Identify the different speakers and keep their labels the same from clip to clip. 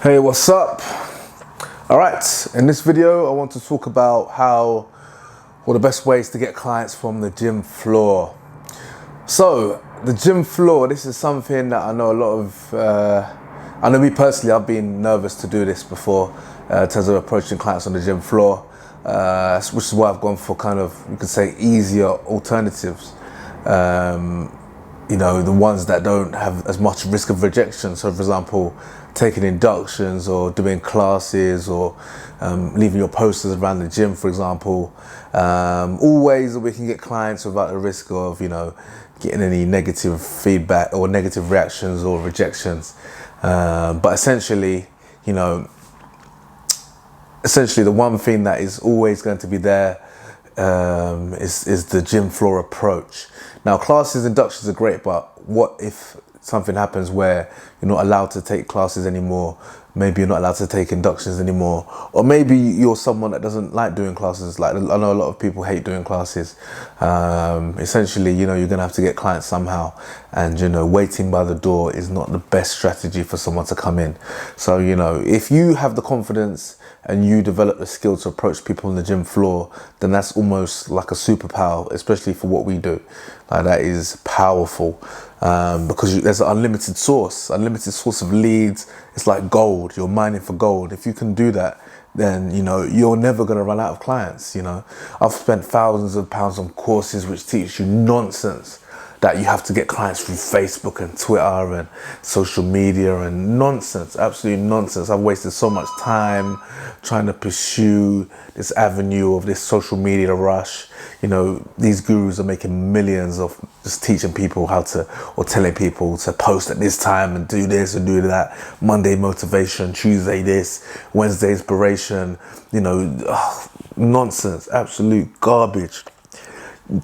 Speaker 1: Hey, what's up? All right, in this video, I want to talk about the best ways to get clients from the gym floor. So, the gym floor, this is something that I know a lot of, I know me personally, I've been nervous to do this before, in terms of approaching clients on the gym floor, which is why I've gone for kind of, you could say, easier alternatives. The ones that don't have as much risk of rejection. So for example, taking inductions or doing classes or leaving your posters around the gym, for example. All ways that we can get clients without the risk of, getting any negative feedback or negative reactions or rejections. But essentially, the one thing that is always going to be there is the gym floor approach. Now, classes, inductions are great, but what if something happens where you're not allowed to take classes anymore? Maybe you're not allowed to take inductions anymore, or maybe you're someone that doesn't like doing classes. Like, I know a lot of people hate doing classes. Essentially, you're gonna have to get clients somehow, and waiting by the door is not the best strategy for someone to come in. So if you have the confidence and you develop the skill to approach people on the gym floor, then that's almost like a superpower, especially for what we do. Like, that is powerful, because there's an unlimited source of leads. It's like gold. You're mining for gold. If you can do that, then you're never going to run out of clients. I've spent thousands of pounds on courses which teach you nonsense, that you have to get clients through Facebook and Twitter and social media, and nonsense, absolutely nonsense. I've wasted so much time trying to pursue this avenue of this social media rush. These gurus are making millions of just teaching people or telling people to post at this time and do this and do that. Monday motivation, Tuesday this, Wednesday inspiration, nonsense, absolute garbage.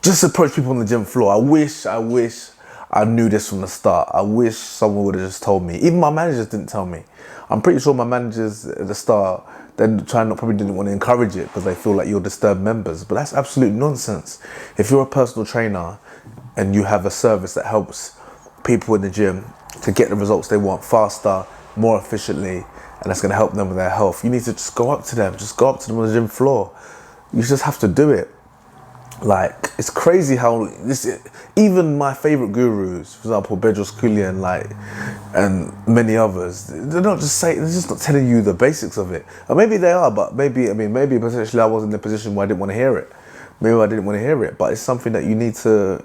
Speaker 1: Just approach people on the gym floor. I wish I knew this from the start. I wish someone would have just told me. Even my managers didn't tell me. I'm pretty sure my managers at the start, probably didn't want to encourage it because they feel like you'll disturb members. But that's absolute nonsense. If you're a personal trainer and you have a service that helps people in the gym to get the results they want faster, more efficiently, and that's going to help them with their health, you need to just go up to them. Just go up to them on the gym floor. You just have to do it. Like, it's crazy how even my favorite gurus, for example, Bedros Keuilian, and many others, they're just not telling you the basics of it. Or maybe they are, but maybe potentially I was in the position where I didn't want to hear it. Maybe I didn't want to hear it, but it's something that you need to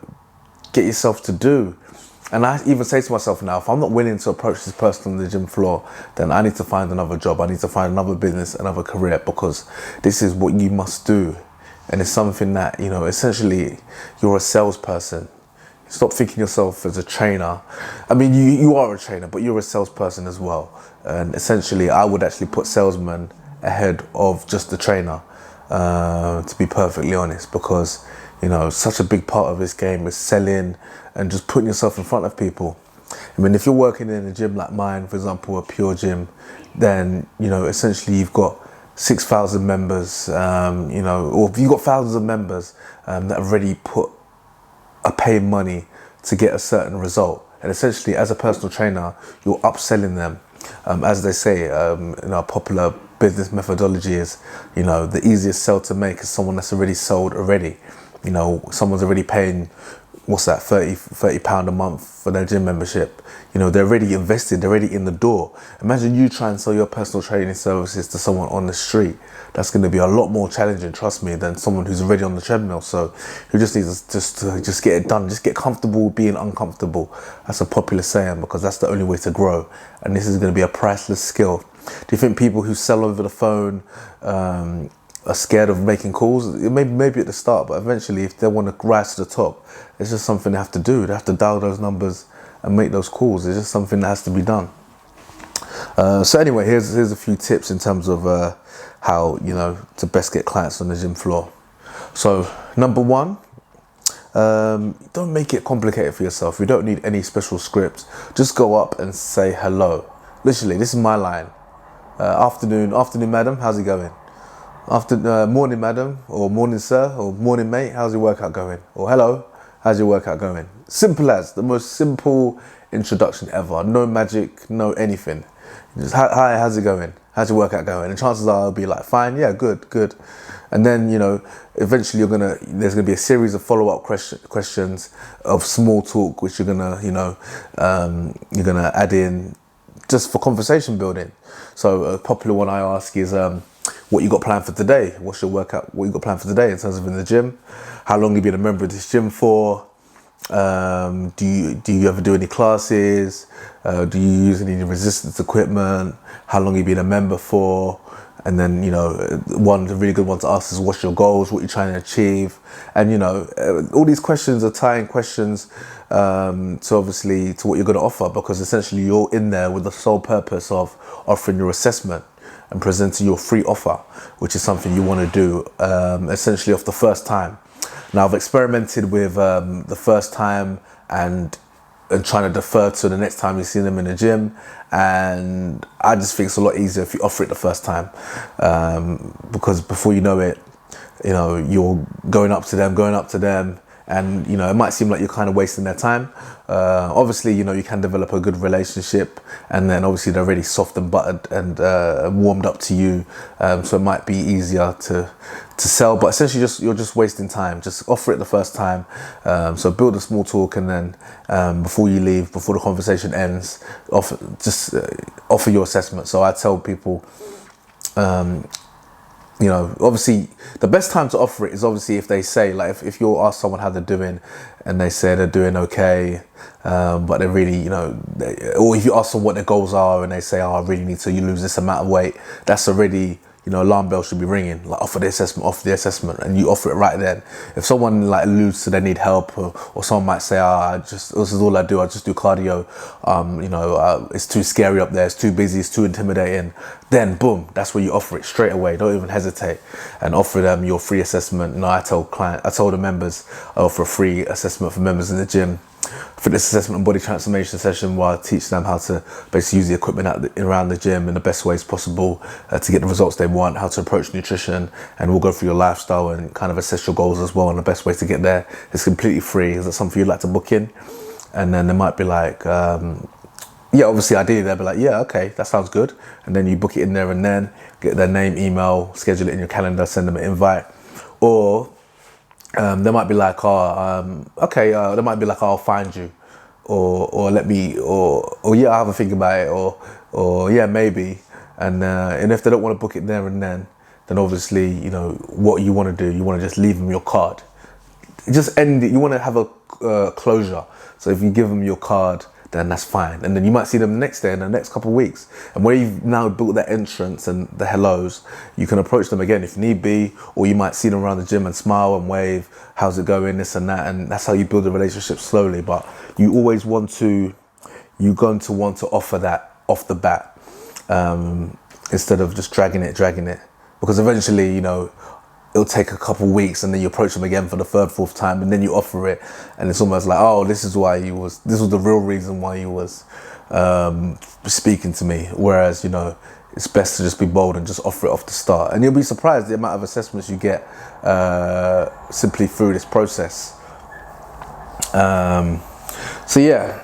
Speaker 1: get yourself to do. And I even say to myself now, if I'm not willing to approach this person on the gym floor, then I need to find another job. I need to find another business, another career, because this is what you must do. And it's something that, essentially, you're a salesperson. Stop thinking yourself as a trainer. I mean, you are a trainer, but you're a salesperson as well. And essentially, I would actually put salesman ahead of just the trainer, to be perfectly honest, because, such a big part of this game is selling and just putting yourself in front of people. I mean, if you're working in a gym like mine, for example, a pure gym, then, essentially you've got 6,000 members, or if you've got thousands of members that have already are paying money to get a certain result. And essentially, as a personal trainer, you're upselling them. As they say, popular business methodology is, the easiest sell to make is someone that's already sold already. Someone's already paying, what's that, £30 a month for their gym membership. They're already invested, they're already in the door. Imagine you try and sell your personal training services to someone on the street. That's going to be a lot more challenging, trust me, than someone who's already on the treadmill. So who just needs to just get it done, just get comfortable being uncomfortable. That's a popular saying, because that's the only way to grow. And this is going to be a priceless skill. Do you think people who sell over the phone are scared of making calls? Maybe at the start, but eventually, if they want to rise to the top, it's just something they have to do. They have to dial those numbers and make those calls. It's just something that has to be done. So anyway, here's a few tips in terms of how to best get clients on the gym floor. So number one, don't make it complicated for yourself. You don't need any special script. Just go up and say hello. Literally, this is my line. Afternoon, madam. How's it going? Morning, madam, or morning, sir, or morning, mate. How's your workout going? Or hello, how's your workout going? Simple as, the most simple introduction ever. No magic, no anything. Just, hi, how's it going? How's your workout going? And chances are I'll be like, fine, yeah, good. And then, you know, eventually there's gonna be a series of follow-up questions of small talk, which you're gonna add in just for conversation building. So a popular one I ask is, what you got planned for today? What's your workout? What you got planned for today in terms of in the gym? How long you been a member of this gym for? Do you ever do any classes? Do you use any resistance equipment? How long you been a member for? And then, you know, one really good one to ask is, what's your goals? What you're trying to achieve? And, you know, all these questions are tying questions to obviously to what you're going to offer, because essentially you're in there with the sole purpose of offering your assessment and presenting your free offer, which is something you want to do essentially off the first time. Now, I've experimented with the first time and trying to defer to the next time you see them in the gym, and I just think it's a lot easier if you offer it the first time, because before you know it, you know, you're going up to them, and you know, it might seem like you're kind of wasting their time. Obviously, you know, you can develop a good relationship, and then obviously they're really soft and buttered and warmed up to you, so it might be easier to sell. But essentially, you're just wasting time. Just offer it the first time. So build a small talk, and then before you leave, before the conversation ends, offer your assessment. So I tell people, you know, obviously the best time to offer it is obviously if they say, like, if you ask someone how they're doing and they say they're doing okay, but they're really, you know, or if you ask them what their goals are and they say, oh, I really need to lose this amount of weight, that's already, you know, alarm bell should be ringing. Like, offer the assessment, and you offer it right then. If someone like alludes to they need help, or someone might say, this is all I do, I just do cardio, you know, it's too scary up there, it's too busy, it's too intimidating, then boom, that's where you offer it straight away. Don't even hesitate, and offer them your free assessment. You know, I told the members, I offer a free assessment for members in the gym, fitness assessment and body transformation session, where I teach them how to basically use the equipment around the gym in the best ways possible to get the results they want, how to approach nutrition, and we'll go through your lifestyle and kind of assess your goals as well, and the best way to get there. It's completely free. Is that something you'd like to book in? And then they might be like, yeah, obviously ideally they'll be like, yeah, okay, that sounds good. And then you book it in there and then get their name, email, schedule it in your calendar, send them an invite. Or they might be like, okay, they might be like, I'll find you, or let me, or yeah, I'll have a think about it, or yeah, maybe. And if they don't want to book it there and then obviously, you know, what you want to do, you want to just leave them your card. Just end it. You want to have a closure. So if you give them your card, then that's fine. And then you might see them the next day in the next couple of weeks. And where you've now built that entrance and the hellos, you can approach them again if need be, or you might see them around the gym and smile and wave, how's it going, this and that. And that's how you build a relationship slowly. But you're going to want to offer that off the bat, instead of just dragging it. Because eventually, you know, it'll take a couple of weeks, and then you approach them again for the third, fourth time, and then you offer it, and it's almost like, oh, this was the real reason why you was speaking to me. Whereas, you know, it's best to just be bold and just offer it off the start, and you'll be surprised the amount of assessments you get simply through this process. So yeah,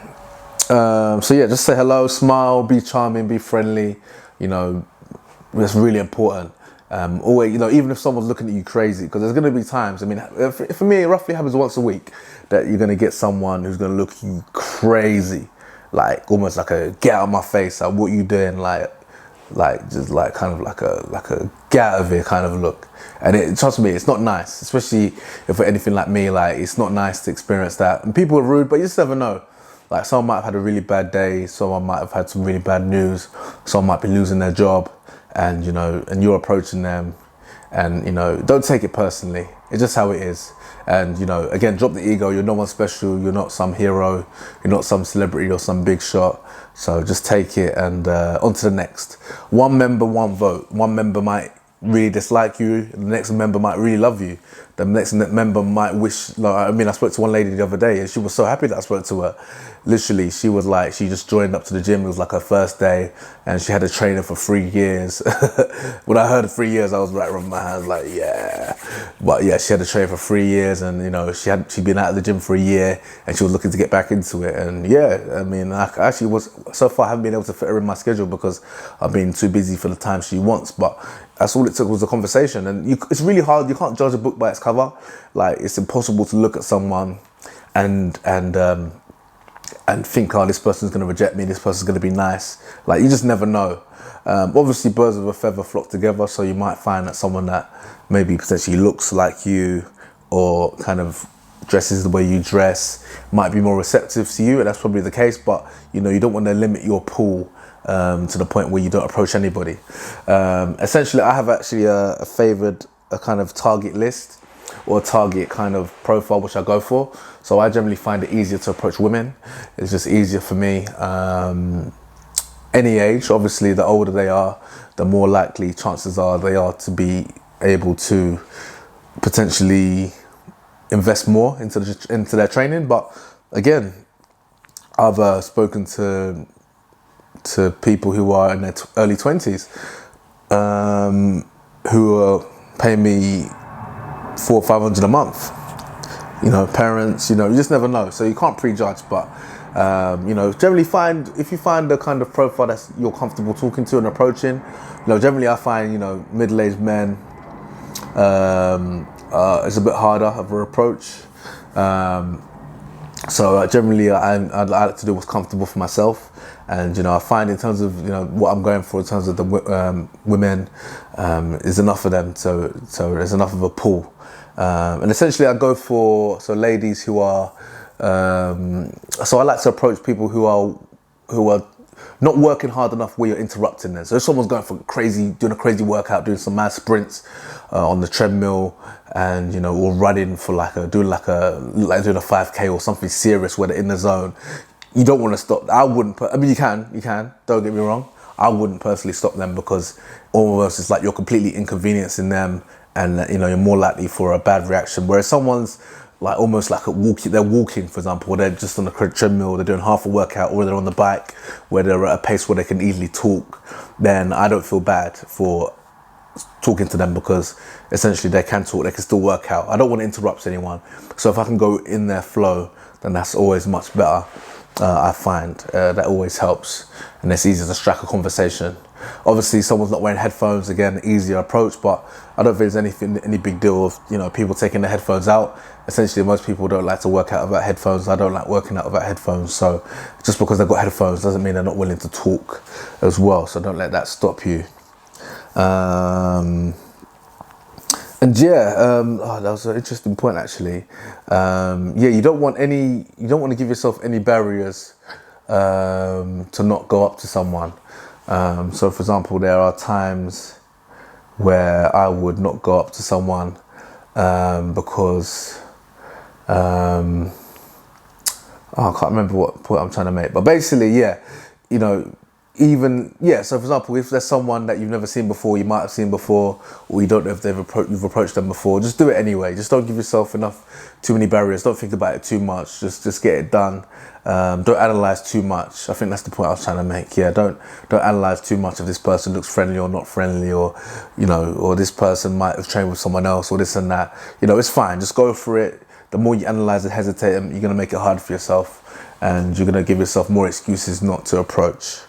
Speaker 1: just say hello, smile, be charming, be friendly. You know, that's really important. Always, you know, even if someone's looking at you crazy, because there's going to be times, I mean, for me, it roughly happens once a week that you're going to get someone who's going to look at you crazy, like almost like a get out of my face, like what you doing, like just like kind of like a get out of here kind of look. And trust me, it's not nice, especially if you're anything like me. Like, it's not nice to experience that. And people are rude, but you just never know. Like, someone might have had a really bad day, someone might have had some really bad news, someone might be losing their job, and you know, and you're approaching them, and you know, don't take it personally. It's just how it is. And you know, again, drop the ego. You're no one special. You're not some hero. You're not some celebrity or some big shot. So just take it and on to the next. One member, one vote. One member might really dislike you, and the next member might really love you. the next member might wish, like, I mean, I spoke to one lady the other day and she was so happy that I spoke to her. Literally, she was like, she just joined up to the gym. It was like her first day and she had a trainer for 3 years. When I heard 3 years, I was right around my hands like, yeah. But yeah, she had a trainer for 3 years and, you know, she'd been out of the gym for a year and she was looking to get back into it. And yeah, I mean, I actually was, so far I haven't been able to fit her in my schedule because I've been too busy for the time she wants. But that's all it took was a conversation. And it's really hard. You can't judge a book by its cover. Like, it's impossible to look at someone and think, oh, this person's going to reject me, this person's going to be nice. Like, you just never know. Obviously, birds of a feather flock together, so you might find that someone that maybe potentially looks like you or kind of dresses the way you dress might be more receptive to you, and that's probably the case. But, you know, you don't want to limit your pool to the point where you don't approach anybody. Essentially, I have actually a kind of target list or a target kind of profile which I go for. So I generally find it easier to approach women. It's just easier for me. Any age, obviously, the older they are, the more likely chances are they are to be able to potentially invest more into their training. But again, I've spoken to people who are in their early 20s who are paying me $400 or $500 a month. You know, parents, you know, you just never know. So you can't prejudge, but you know, generally if you find the kind of profile that you're comfortable talking to and approaching, you know, generally I find, you know, middle-aged men is a bit harder of an approach. So generally I like to do what's comfortable for myself. And, you know, I find in terms of, you know, what I'm going for in terms of the women is enough of them. So there's enough of a pool. And essentially I go for, so ladies who are, so I like to approach people who are not working hard enough where you're interrupting them. So if someone's going for doing a crazy workout, doing some mad sprints on the treadmill, and, you know, or running for doing a 5K or something serious where they're in the zone, you don't want to stop. I wouldn't. I mean, you can. Don't get me wrong. I wouldn't personally stop them because almost it's like you're completely inconveniencing them, and, you know, you're more likely for a bad reaction. Whereas someone's like almost like they're walking, for example, or they're just on the treadmill, they're doing half a workout, or they're on the bike where they're at a pace where they can easily talk, then I don't feel bad for talking to them because essentially they can talk, they can still work out. I don't want to interrupt anyone. So if I can go in their flow, then that's always much better. I find that always helps, and it's easier to strike a conversation. Obviously, someone's not wearing headphones, again, easier approach, but I don't think there's any big deal of, you know, people taking their headphones out. Essentially, most people don't like to work out without headphones. I don't like working out without headphones. So just because they've got headphones doesn't mean they're not willing to talk as well. So don't let that stop you. And yeah, that was an interesting point actually. Yeah, you don't want to give yourself any barriers to not go up to someone. So for example, there are times where I would not go up to someone because I can't remember what point I'm trying to make. But basically, yeah, you know, so for example, if there's someone that you've never seen before, you might have seen before, or you don't know if you've approached them before, just do it anyway. Just don't give yourself too many barriers. Don't think about it too much. Just get it done. Don't analyze too much. I think that's the point I was trying to make. Yeah, don't analyze too much if this person looks friendly or not friendly, or, you know, or this person might have trained with someone else, or this and that. You know, it's fine. Just go for it. The more you analyze and hesitate, you're going to make it hard for yourself, and you're going to give yourself more excuses not to approach.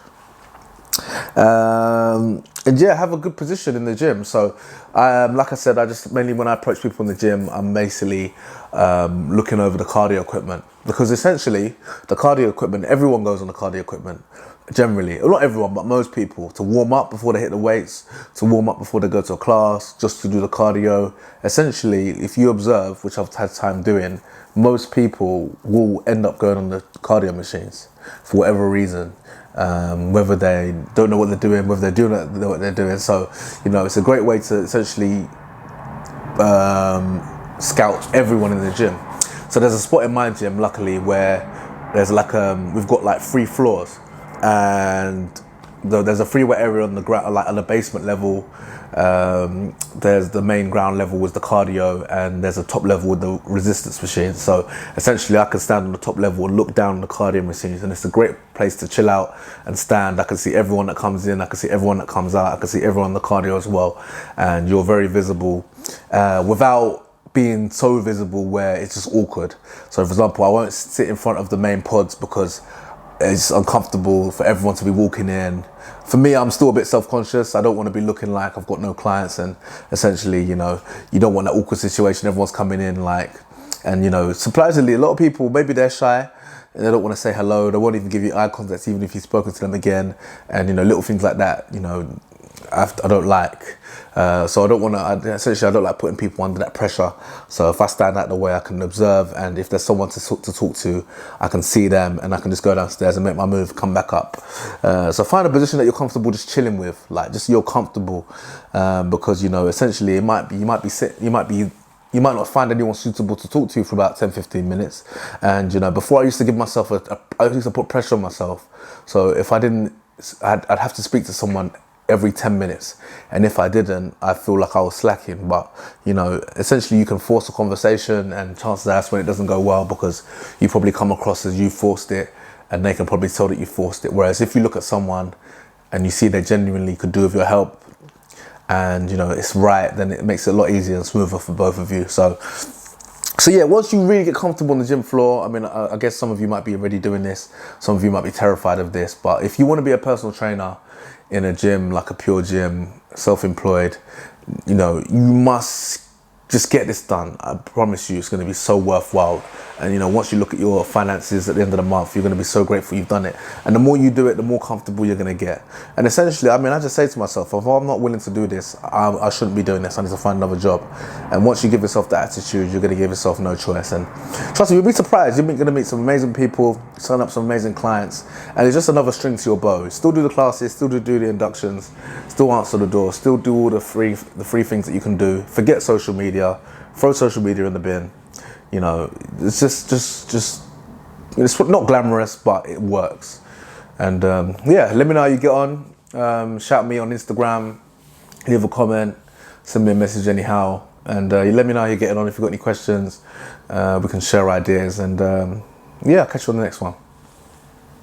Speaker 1: And yeah, have a good position in the gym. So like I said, I just mainly, when I approach people in the gym, I'm basically looking over the cardio equipment, because essentially the cardio equipment, everyone goes on the cardio equipment generally, not everyone, but most people, to warm up before they hit the weights, to warm up before they go to a class, just to do the cardio. Essentially, if you observe, which I've had time doing, most people will end up going on the cardio machines for whatever reason. Whether they don't know what they're doing, whether they do know what they're doing. So, you know, it's a great way to essentially scout everyone in the gym. So there's a spot in my gym, luckily, where there's like we've got like 3 floors, and there's a freeway area on the ground, like on the basement level. There's the main ground level with the cardio, and there's a top level with the resistance machine. So essentially I can stand on the top level and look down on the cardio machines, and it's a great place to chill out and stand. I can see everyone that comes in, I can see everyone that comes out, I can see everyone on the cardio as well, and you're very visible without being so visible where it's just awkward. So for example, I won't sit in front of the main pods because it's uncomfortable for everyone to be walking in. For me, I'm still a bit self-conscious. I don't want to be looking like I've got no clients, and essentially, you know, you don't want that awkward situation. Everyone's coming in like, and you know, surprisingly, a lot of people, maybe they're shy and they don't want to say hello. They won't even give you eye contact even if you've spoken to them again. And you know, little things like that, you know, I don't like. So I don't want to, essentially I don't like putting people under that pressure. So if I stand out the way, I can observe, and if there's someone to talk to, I can see them and I can just go downstairs and make my move, come back up. So find a position that you're comfortable just chilling with, like just you're comfortable, because you know, essentially you might not find anyone suitable to talk to for about 10-15 minutes. And you know, before I used to give myself I used to put pressure on myself. So if I didn't, I'd have to speak to someone every 10 minutes, and if I didn't, I feel like I was slacking. But you know, essentially you can force a conversation, and chances are that's when it doesn't go well, because you probably come across as you forced it, and they can probably tell that you forced it. Whereas if you look at someone and you see they genuinely could do with your help, and you know it's right, then it makes it a lot easier and smoother for both of you. So yeah, once you really get comfortable on the gym floor, I mean, I guess some of you might be already doing this, some of you might be terrified of this, but if you want to be a personal trainer in a gym, like a pure gym, self-employed, you know, you must just get this done. I promise you it's going to be so worthwhile. And you know, once you look at your finances at the end of the month, you're going to be so grateful you've done it. And the more you do it, the more comfortable you're going to get. And essentially, I mean, I just say to myself, if I'm not willing to do this, I shouldn't be doing this. I need to find another job. And once you give yourself that attitude, you're going to give yourself no choice. And trust me, you'll be surprised. You're going to meet some amazing people, sign up some amazing clients, and it's just another string to your bow. Still do the classes, still do the inductions, still answer the door, still do all the free things that you can do. Forget social media, throw social media in the bin. You know, it's just it's not glamorous, but it works. And yeah, let me know how you get on. Shout me on Instagram, leave a comment, send me a message anyhow, and let me know how you're getting on. If you've got any questions, we can share ideas, and yeah, I'll catch you on the next one.